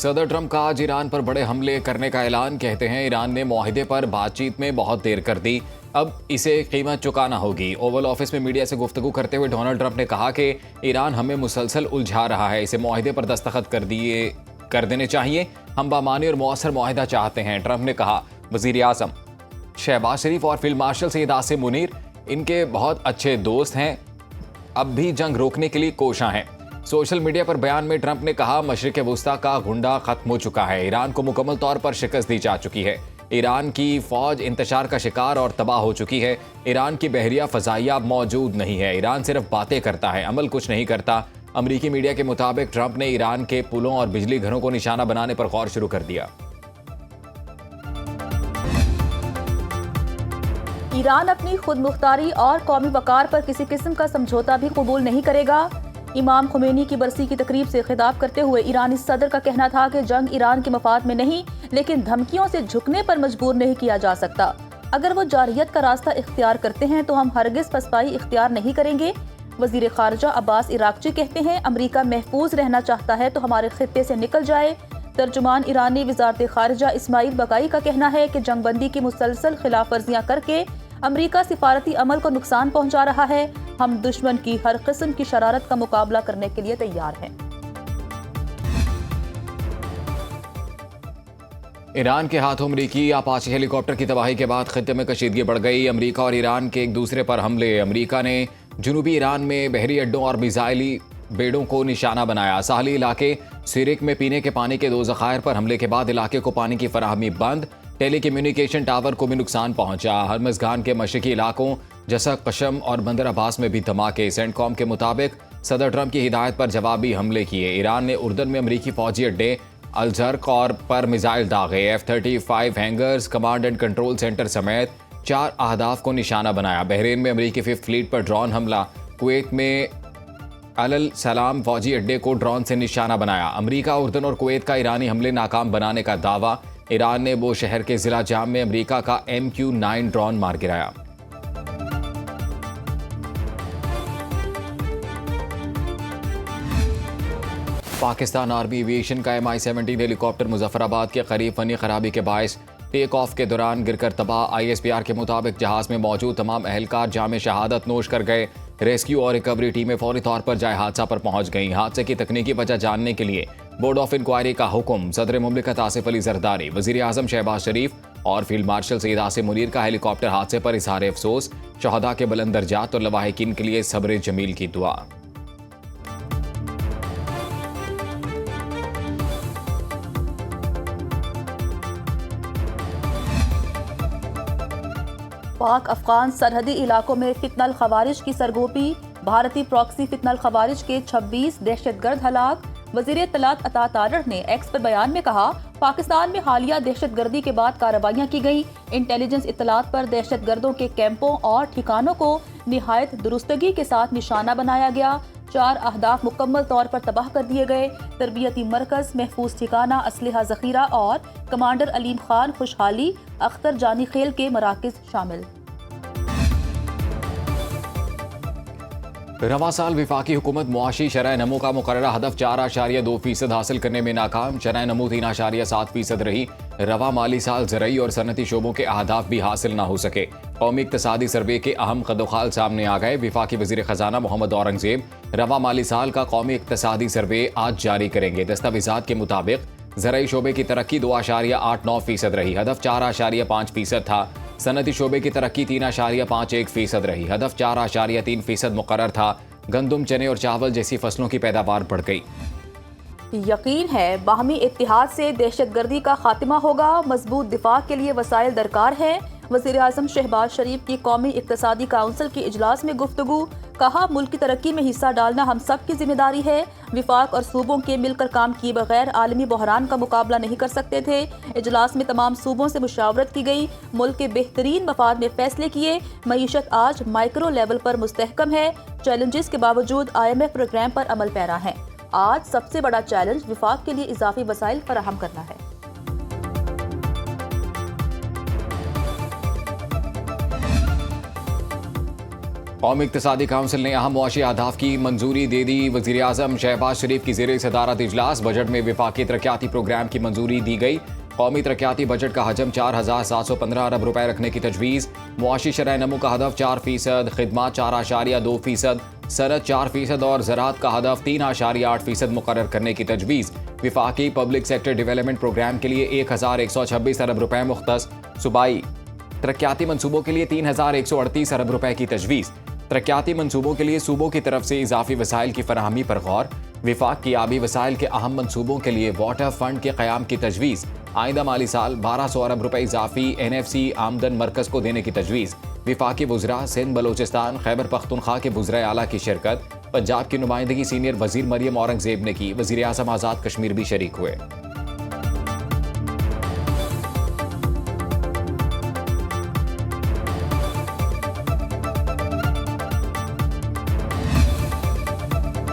सदर ट्रंप का आज ईरान पर बड़े हमले करने का ऐलान। कहते हैं ईरान ने मुआहिदे पर बातचीत में बहुत देर कर दी, अब इसे कीमत चुकाना होगी। ओवल ऑफिस में मीडिया से गुफ्तगू करते हुए डोनाल्ड ट्रंप ने कहा कि ईरान हमें मुसलसल उलझा रहा है, इसे मुआहिदे पर दस्तखत कर देने चाहिए। हम बामानी और मौसर मुआहिदा चाहते हैं। ट्रंप ने कहा वजीर आजम शहबाज शरीफ और फील्ड मार्शल सैयद आसिम मुनीर इनके बहुत अच्छे दोस्त हैं, अब भी जंग रोकने के लिए कोशां हैं। सोशल मीडिया पर बयान में ट्रंप ने कहा मशरिक वुस्ता का गुंडा खत्म हो चुका है, ईरान को मुकम्मल तौर पर शिकस्त दी जा चुकी है, ईरान की फौज इंतशार का शिकार और तबाह हो चुकी है, ईरान की बहरिया फजाइया अब मौजूद नहीं है, ईरान सिर्फ बातें करता है, अमल कुछ नहीं करता। अमरीकी मीडिया के मुताबिक ट्रंप ने ईरान के पुलों और बिजली घरों को निशाना बनाने पर गौर शुरू कर दिया। ईरान अपनी खुद मुख्तारी और कौमी वकार पर किसी किस्म का समझौता भी कबूल नहीं करेगा। इमाम खुमैनी की बरसी की तकरीब से खिताब करते हुए ईरानी सदर का कहना था कि जंग ईरान के मफाद में नहीं, लेकिन धमकियों से झुकने पर मजबूर नहीं किया जा सकता। अगर वो जारहियत का रास्ता इख्तियार करते हैं तो हम हरगिज पसपाई इख्तियार नहीं करेंगे। वजीर खारजा अब्बास इराक्ची कहते हैं अमरीका महफूज रहना चाहता है तो हमारे खित्ते से निकल जाए। तर्जुमान ईरानी वजारत खारजा इस्माइल बकाई का कहना है कि जंगबंदी की मुसलसल खिलाफ वर्जियां करके अमरीका सिफारती अमल को नुकसान पहुंचा रहा है। हम दुश्मन की हर किस्म की शरारत का मुकाबला करने के लिए तैयार हैं। ईरान के हाथों अमरीकी अपाचे हेलीकॉप्टर की तबाही के बाद खित्ते में कशीदगी बढ़ गई। अमरीका और ईरान के एक दूसरे पर हमले। अमरीका ने जुनूबी ईरान में बहरी अड्डों और मिसाइली बेड़ों को निशाना बनाया। साहली इलाके सिरिक में पीने के पानी के 2 ज़खायर पर हमले के बाद इलाके को पानी की फराहमी बंद। टेलीकम्युनिकेशन टावर को भी नुकसान पहुंचा। हरमज़गान के मशरकी इलाकों जैसा कशम और बंदर अब्बास में भी धमाके। सेंटकॉम के मुताबिक सदर ट्रंप की हिदायत पर जवाबी हमले किए। ईरान ने उर्दन में अमरीकी फौजी अड्डे अलजर्क और पर मिसाइल दागे। F-35 hangers, command and control centre समेत 4 अहदाफ को निशाना बनाया। बहरीन में अमरीकी 5th फ्लीट पर ड्रोन हमला। कुवैत में अल सलाम फौजी अड्डे को ड्रोन से निशाना बनाया। अमरीका, उर्दन और कुवैत का ईरानी हमले नाकाम बनाने का दावा। ईरान ने वो शहर के जिला जाम में अमरीका का MQ-9 ड्रोन मार गिराया। पाकिस्तान आर्मी एविएशन का MI-17 हेलीकॉप्टर मुजफ्फराबाद के करीब फनी खराबी के बायस टेक ऑफ के दौरान गिरकर तबाह। ISPR के मुताबिक जहाज में मौजूद तमाम अहलकार जामे शहादत नोश कर गए। रेस्क्यू और रिकवरी टीमें फौरी तौर पर जाए हादसा पर पहुंच गईं। हादसे की तकनीकी वजह जानने के लिए बोर्ड ऑफ इंक्वायरी का हुक्म। सदर मुमलिकत आसिफ अली जरदारी, वजीर आजम शहबाज शरीफ और फील्ड मार्शल सैयद आसिम मुनीर का हेलीकॉप्टर हादसे पर इजहार अफसोस। शहदा के बुलंद दर्जात और लवाहिकीन के लिए सब्र जमील की दुआ। पाक अफगान सरहदी इलाकों में फितनल खवारिज की सरगोपी। भारतीय प्रॉक्सी फितनल खवारिज के 26 दहशतगर्द हलाक। वजीर इत्तलात अता तारर ने एक्स पर बयान में कहा पाकिस्तान में हालिया दहशतगर्दी के बाद कार्रवाइयां की गई। इंटेलिजेंस इत्तलात पर दहशतगर्दों के कैंपों और ठिकानों को निहायत दुरुस्तगी के साथ निशाना बनाया गया। 4 अहदाफ मुकम्मल तौर पर तबाह कर दिए गए। तरबियती मरकज, महफूज ठिकाना, असलहा जखीरा और कमांडर अलीम खान खुशहाली अख्तर जानी खेल के मराकज शामिल। रवा साल विफाकी हुकूमत मुआशी शरह नमो का मुकर्ररा हदफ 4.2% हासिल करने में नाकाम। शरह नमो 3.7% रही। रवा माली साल ज़रई और सनती शोबों के अहदाफ भी हासिल ना हो सके। कौमी इक्तसादी सर्वे के अहम कदोखाल सामने आ गए। विफाकी वजीर खजाना मोहम्मद औरंगजेब रवा माली साल का कौमी इक्तसादी सर्वे आज जारी करेंगे। दस्तावेजात के मुताबिक ज़रई शोबे की तरक्की 2.89% रही। हदफ 4.5% था। सनती शोबे की तरक्की 3.51% रही। हदफ 4.3% मुकर्रर था। गंदम, चने और चावल जैसी फसलों की पैदावार बढ़ गई। यकीन है बाहमी इत्तिहाद से दहशतगर्दी का खात्मा होगा। मजबूत दिफा के लिए वसाइल दरकार है। वज़ीर आज़म शहबाज शरीफ की कौमी इक्तसादी काउंसिल के इजलास में गुफ्तगू। कहा मुल्क की तरक्की में हिस्सा डालना हम सब की जिम्मेदारी है। विफाक और सूबों के मिलकर काम किए बगैर आलमी बहरान का मुकाबला नहीं कर सकते थे। इजलास में तमाम सूबों से मुशावरत की गई। मुल्क के बेहतरीन मफाद में फैसले किए। मईशत आज माइक्रो लेवल पर मुस्तहकम है। चैलेंजेस के बावजूद IMF प्रोग्राम पर अमल पैरा है। आज सबसे बड़ा चैलेंज विफाक के लिए इजाफी वसाइल फराहम करना है। कौमी इक़्तिसादी काउंसिल ने अहम मुआशी अहदाफ की मंजूरी दे दी। वज़ीर आज़म शहबाज शरीफ की ज़ेर सदारत इजलास, बजट में विफाकी तरक्याती प्रोग्राम की मंजूरी दी गई। कौमी तरक्याती बजट का हजम 4715 अरब रुपए रखने की तजवीज़। मुआशी शरह नमू का हदफ 4%, खिदमात 4.2%, सनत 4% और ज़राअत का हदफ 3.8% मुकर्रर करने की तजवीज़। विफाकी पब्लिक सेक्टर डेवलपमेंट प्रोग्राम के लिए 1126 अरब रुपए मुख्तस। सूबाई तरक्याती मनसूबों के लिए 3138 अरब रुपए की तजवीज़। तरक्याती मनसूबों के लिए सूबों की तरफ से इजाफी वसाइल की फराहमी पर गौर। विफाक की आबी वसाइल के अहम मनसूबों के लिए वाटर फंड के क़याम की तजवीज़। आइंदा माली साल 1200 अरब रुपए इजाफी NFC आमदन मरकज़ को देने की तजवीज़। विफाकी वुज़रा सिंध बलोचिस्तान खैबर पख्तूनख्वा के वुज़रा आला की शिरकत। पंजाब की नुमाइंदगी सीनियर वज़ीर मरियम औरंगज़ेब ने की। वज़ीर आज़म आज़ाद कश्मीर भी शरीक हुए।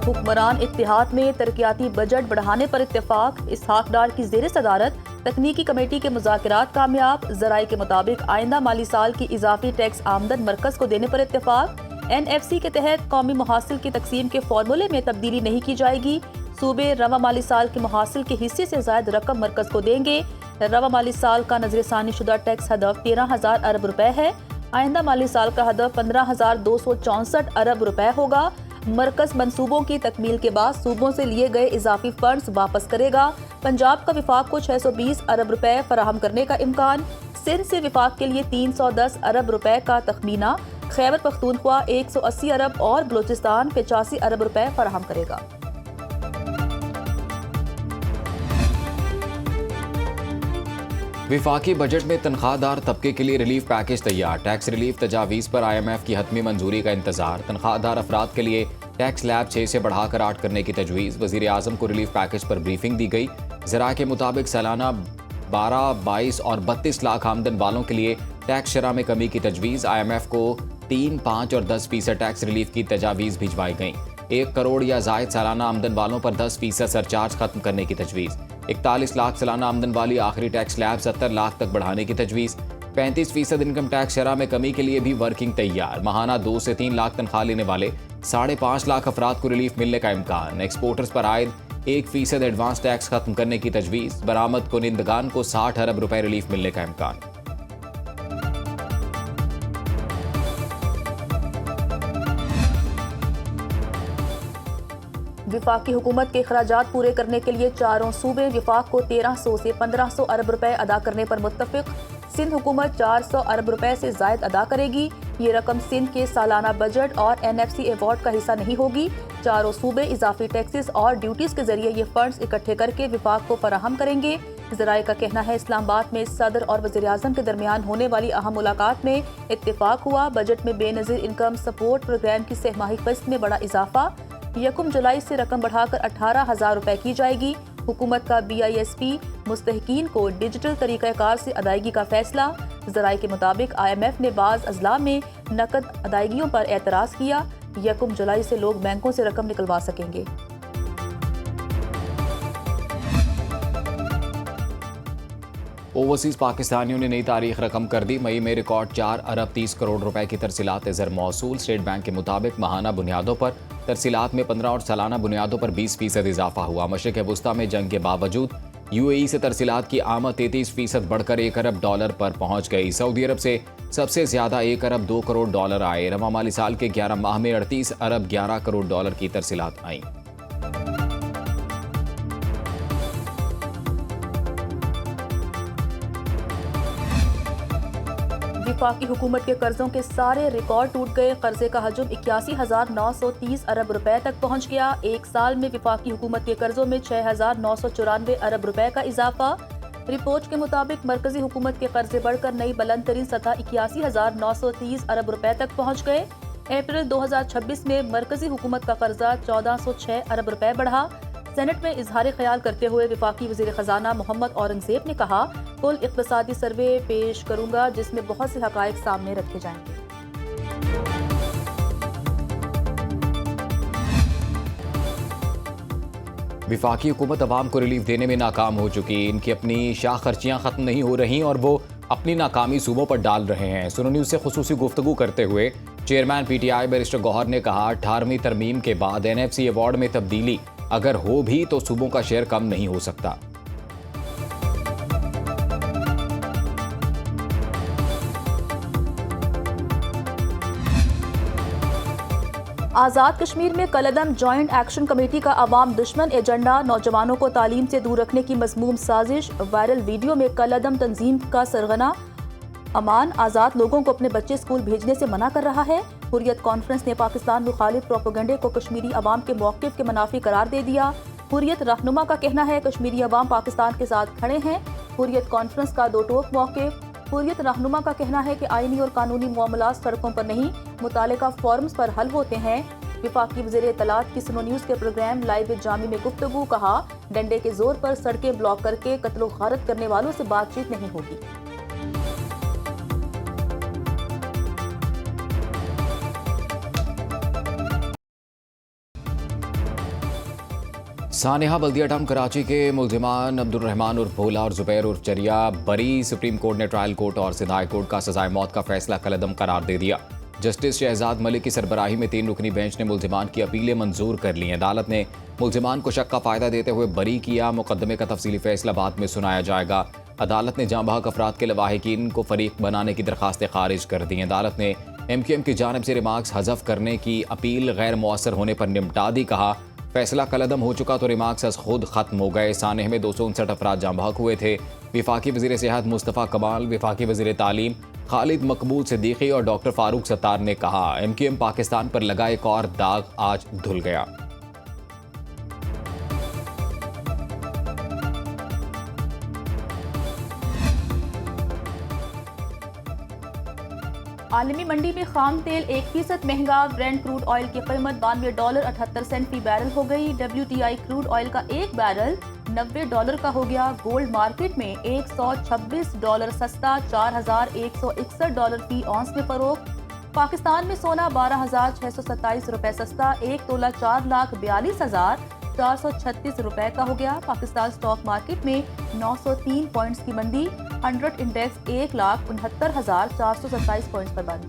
हुक्मरान इत्तेहाद में तरक्याती बजट बढ़ाने पर इत्तेफाक। इसहाक डार की ज़ेर सदारत तकनीकी कमेटी के मुज़ाकरात कामयाब। ज़राए के मुताबिक आइंदा माली साल की इजाफी टैक्स आमदन मरकज़ को देने पर इत्तेफाक। NFC के तहत कौमी मुहासिल की तकसीम के फार्मूले में तब्दीली नहीं की जाएगी। सूबे रवा माली साल के मुहासिल के हिस्से से ज़ायद रकम मरकज़ को देंगे। रवा माली साल का नजरसानी शुदा टैक्स हदफ 13,000 अरब रुपए है। आइंदा माली साल का हदफ 15,264 अरब रुपए होगा। मरकज मंसूबों की तकमील के बाद सूबों से लिए गए इजाफी फंड्स वापस करेगा। पंजाब का विफाक को 620 अरब रुपए फराहम करने का इम्कान। सिंध से विफाक के लिए 310 अरब रुपए का तखमीना। खैबर पख्तूनख्वा 180 अरब और बलोचिस्तान 85 अरब रुपए फराहम करेगा। विफाकी बजट में तनख्वाहदार तबके के लिए रिलीफ पैकेज तैयार। टैक्स रिलीफ तजावीज़ पर IMF की हतमी मंजूरी का इंतजार। तनख्वाहदार अफराद के लिए टैक्स लैब 6 से बढ़ाकर 8 करने की तजवीज़। वज़ीर आज़म को रिलीफ पैकेज पर ब्रीफिंग दी गई। ज़रा के मुताबिक सालाना 12, 22 और 32 लाख आमदन वालों के लिए टैक्स शरह में कमी की तजवीज़। IMF को 3, 5 और 10% टैक्स रिलीफ की तजावीज़ भिजवाई गई। 1 करोड़ या जायद सालाना आमदन वालों पर 10% सरचार्ज खत्म करने की तजवीज़। 41 लाख सालाना आमदन वाली आखिरी टैक्स स्लैब 70 लाख तक बढ़ाने की तजवीज़। 35% इनकम टैक्स शरह में कमी के लिए भी वर्किंग तैयार। माहाना 2 से 3 लाख तनख्वाह लेने वाले 5.5 लाख अफराद को रिलीफ मिलने का इम्कान। एक्सपोर्टर्स पर आयद 1% एडवांस टैक्स खत्म करने की तजवीज़। बरामद कुनिंदगान को 60 अरब रुपए रिलीफ मिलने का इम्कान। विफाकी हुकूमत के अखराजात पूरे करने के लिए चारों सूबे विफाक को 1300 से 1500 अरब रुपए अदा करने पर मुत्तफिक। सिंध हुकूमत 400 अरब रुपए से जायद अदा करेगी। ये रकम सिंध के सालाना बजट और NFC अवार्ड का हिस्सा नहीं होगी। चारों सूबे इजाफी टैक्सेस और ड्यूटीज के जरिए ये फंड्स इकट्ठे करके विफाक को फराहम करेंगे। ज़राए का कहना है इस्लामाबाद में सदर और वज़ीर आज़म के दरमियान होने वाली अहम मुलाकात में इत्तेफाक हुआ। बजट में बेनज़ीर इनकम सपोर्ट प्रोग्राम की सहमाही किस्त में बड़ा इजाफा। 1 जुलाई से रकम बढ़ाकर 18,000 रुपए की जाएगी। हुकूमत का BISP मुस्तहिकीन को डिजिटल तरीक़ाकार से अदायगी का फैसला। ज़राए के मुताबिक IMF ने बाज़ अजला में नकद अदायगियों पर एतराज़ किया। 1 जुलाई से लोग बैंकों से रकम निकलवा सकेंगे। ओवरसीज़ पाकिस्तानियों ने नई तारीख रकम कर दी। मई में रिकॉर्ड 4 अरब 30 करोड़ रुपए की तरसीलात ज़र मौसूल। स्टेट बैंक के मुताबिक माहाना बुनियादों पर तरसीलात में 15 और सालाना बुनियादों पर 20% इजाफा हुआ। मशरिक़ वुस्ता में जंग के बावजूद UAE से तरसीलात की आमद 33% बढ़कर $1 अरब पर पहुंच गई। सऊदी अरब से सबसे ज्यादा $1 अरब 2 करोड़ आए। रवा माली साल के 11 माह में 38 अरब 11 करोड़ की तरसीलात आईं। विफाकी हुकूमत के कर्जों के सारे रिकॉर्ड टूट गए। कर्जे का हजम 81,930 अरब रुपए तक पहुंच गया। एक साल में विफाकी हुकूमत के कर्जों में 6,994 अरब रुपए का इजाफा। रिपोर्ट के मुताबिक मरकजी हुकूमत के कर्जे बढ़कर नई बुलंद तरीन सतह 81,930 अरब रुपए तक पहुंच गए। अप्रैल 2026 में मरकजी हुकूमत का कर्जा 1406 अरब रुपए बढ़ा। सेनेट में इजहार ख्याल करते हुए विफाकी वज़ीर ख़जाना मोहम्मद औरंगज़ेब ने कहा, कुल इक़्तिसादी सर्वे पेश करूंगा जिसमें बहुत से हक़ाइक़ सामने रखे जाएंगे। विफाकी हुकूमत अवाम को रिलीफ देने में नाकाम हो चुकी। इनकी अपनी शाह खर्चियाँ ख़त्म नहीं हो रही और वो अपनी नाकामी सूबों पर डाल रहे हैं। सुनो न्यूज़ से खुसूसी गुफ्तगू करते हुए चेयरमैन पीटीआई बैरिस्टर गौहर ने कहा 18वीं तरमीम के बाद एनएफसी अवार्ड में तब्दीली अगर हो भी तो सूबों का शेयर कम नहीं हो सकता। आज़ाद कश्मीर में कलअदम जॉइंट एक्शन कमेटी का अवाम दुश्मन एजेंडा, नौजवानों को तालीम से दूर रखने की मज़मूम साजिश। वायरल वीडियो में कलअदम तंजीम का सरगना अमान आज़ाद लोगों को अपने बच्चे स्कूल भेजने से मना कर रहा है। हुर्रियत कॉन्फ्रेंस ने पाकिस्तान मुखालिफ प्रोपेगेंडे को कश्मीरी अवाम के मौक़िफ़ के मुनाफी करार दे दिया। हुर्रियत रहनुमा का कहना है कश्मीरी अवाम पाकिस्तान के साथ खड़े हैं। हुर्रियत कॉन्फ्रेंस का दो टोक मौक़िफ़। हुर्रियत रहनुमा का कहना है कि आईनी और कानूनी मामलात सड़कों पर नहीं, मुतालिका फोरम्स पर हल होते हैं। वफाकी वज़ीर इत्तलात की सुनो न्यूज़ के प्रोग्राम लाइव विद जामी में गुफ्तगू। कहा डंडे के जोर पर सड़कें ब्लॉक करके कत्लो गारत करने वालों से बातचीत नहीं होगी। सानेहा बल्दिया टाउन कराची के मुल्जिमान अब्दुल रहमान उर्फ भोला और जुबैर उर्फ चरिया बरी। सुप्रीम कोर्ट ने ट्रायल कोर्ट और सिंध हाई कोर्ट का सजाए मौत का फैसला कलअदम करार दे दिया। जस्टिस शहजाद मलिक की सरबराही में 3 रुकनी बेंच ने मुल्जिमान की अपीलें मंजूर कर ली। अदालत ने मुल्जिमान को शक का फायदा देते हुए बरी किया। मुकदमे का तफसीली फैसला बाद में सुनाया जाएगा। अदालत ने जाँ बहक अफराद के लवाहिकीन को फरीक बनाने की दरखास्तें खारिज कर दी। अदालत ने MQM की जानिब से रिमार्क्स हज़फ करने की अपील गैर मुअस्सर होने पर निपटा दी। कहा फैसला कलअदम हो चुका तो रिमार्क्स अज खुद खत्म हो गए। सानेह में 259 अफराद जाँ बहक हुए थे। वफाकी वज़ीर सेहत मुस्तफ़ा कमाल, वफाकी वज़ीर तालीम खालिद मकबूल सिद्दीकी और डॉक्टर फारूक सत्तार ने कहा MQM पाकिस्तान पर लगा एक और दाग आज धुल गया। आलमी मंडी में खाम तेल 1% महंगा। ब्रेंट क्रूड ऑयल की कीमत $92.78 फी बैरल हो गई। WTI क्रूड ऑयल का एक बैरल $90 का हो गया। गोल्ड मार्केट में $126 सस्ता, $4161 फी औंस में फरोख्त। पाकिस्तान में सोना ₹12,627 सस्ता, 1 तोला 4,42,436 रुपए का हो गया। पाकिस्तान स्टॉक मार्केट में 903 पॉइंट्स की मंदी। 100 इंडेक्स 1,69,427 पॉइंट्स पर बंद।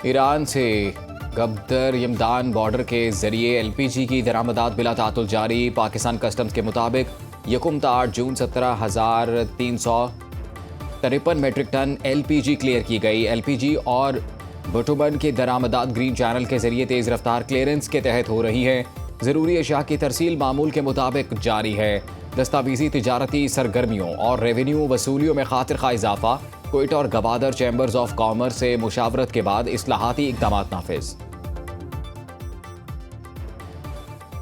ईरान से गब्दर यमदान बॉर्डर के जरिए LPG की दरामदात बिला तातुल जारी। पाकिस्तान कस्टम्स के मुताबिक 1 जून 17,353 मेट्रिक टन LPG क्लियर की गई। LPG और बटुमन की दरामदात ग्रीन चैनल के जरिए तेज रफ्तार क्लियरेंस के तहत हो रही है। जरूरी अशिया की तरसील मामूल के मुताबिक जारी है। दस्तावेजी तिजारती सरगर्मियों और रेवेन्यू वसूलियों में खातिर खा इजाफा। कोयटा और गवादर चैम्बर्स ऑफ कॉमर्स से मुशावरत के बाद इस्लाहाती इक़दाम नाफिज।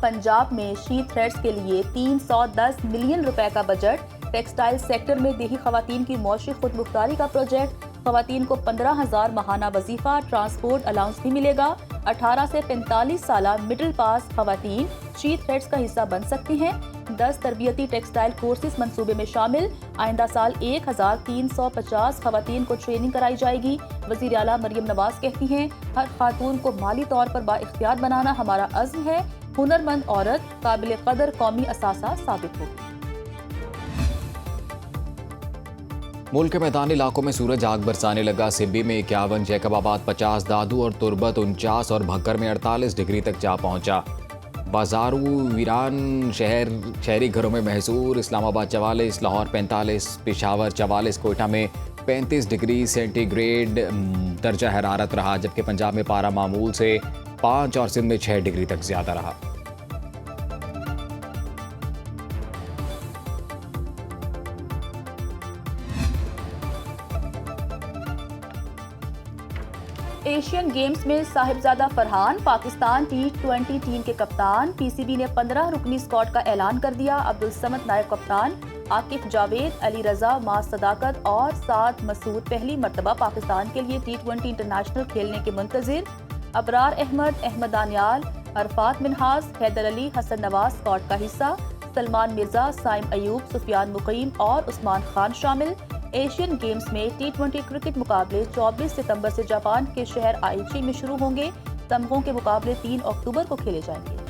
पंजाब में शी थ्रेड्स के लिए 310 मिलियन रुपए का बजट। टेक्सटाइल सेक्टर में देही खवातीन की मौशी खुद मुख्तारी का प्रोजेक्ट। खवातीन को 15,000 माहाना वजीफा, ट्रांसपोर्ट अलाउंस भी मिलेगा। 18 से 45 साल मिडिल पास खवातीन शी थ्रेड्स का हिस्सा बन सकती हैं। 10 तरबियती टेक्सटाइल कोर्सेज मंसूबे में शामिल। आइंदा साल 1,350 खवातीन को ट्रेनिंग कराई जाएगी। वज़ीर आला मरियम नवाज कहती हैं हर खातून को माली तौर पर बाइख्तियार बनाना हमारा अज़्म है। हुनरमंद औरत काबिल कदर कौमी असासा साबित होगी। मुल्क के मैदानी इलाकों में सूरज आग बरसाने लगा। सिब्बी में 51, जैकबाबाद 50, दादू और तुरबत 49 और भक्कर में 48 डिग्री तक जा पहुंचा। बाजारू वीरान शहरी घरों में महसूर। इस्लामाबाद 44, लाहौर 45, पेशावर 44, कोयटा में 35 डिग्री सेंटीग्रेड दर्जा हरारत रहा। जबकि पंजाब में पारा मामूल से 5 और सिंध में 6 डिग्री तक ज्यादा रहा। एशियन गेम्स में साहिबजादा फरहान पाकिस्तान T20 टीम के कप्तान। PCB ने 15 रुकनी स्क्वाड का ऐलान कर दिया। अब्दुल समद नायब कप्तान, आकिफ जावेद, अली रजा, मास सदाकत और साद मसूद पहली मर्तबा पाकिस्तान के लिए T20 इंटरनेशनल खेलने के मुंतजिर। अबरार अहमद, अहमद दानियाल, अरफात मिनहास, हैदर अली, हसन नवाज स्क्वाड का हिस्सा। सलमान मिर्जा, साइम अयूब, सुफियान मुकीम और उस्मान खान शामिल। एशियन गेम्स में T20 क्रिकेट मुकाबले 24 सितंबर से जापान के शहर आइची में शुरू होंगे। तमगों के मुकाबले 3 अक्टूबर को खेले जाएंगे।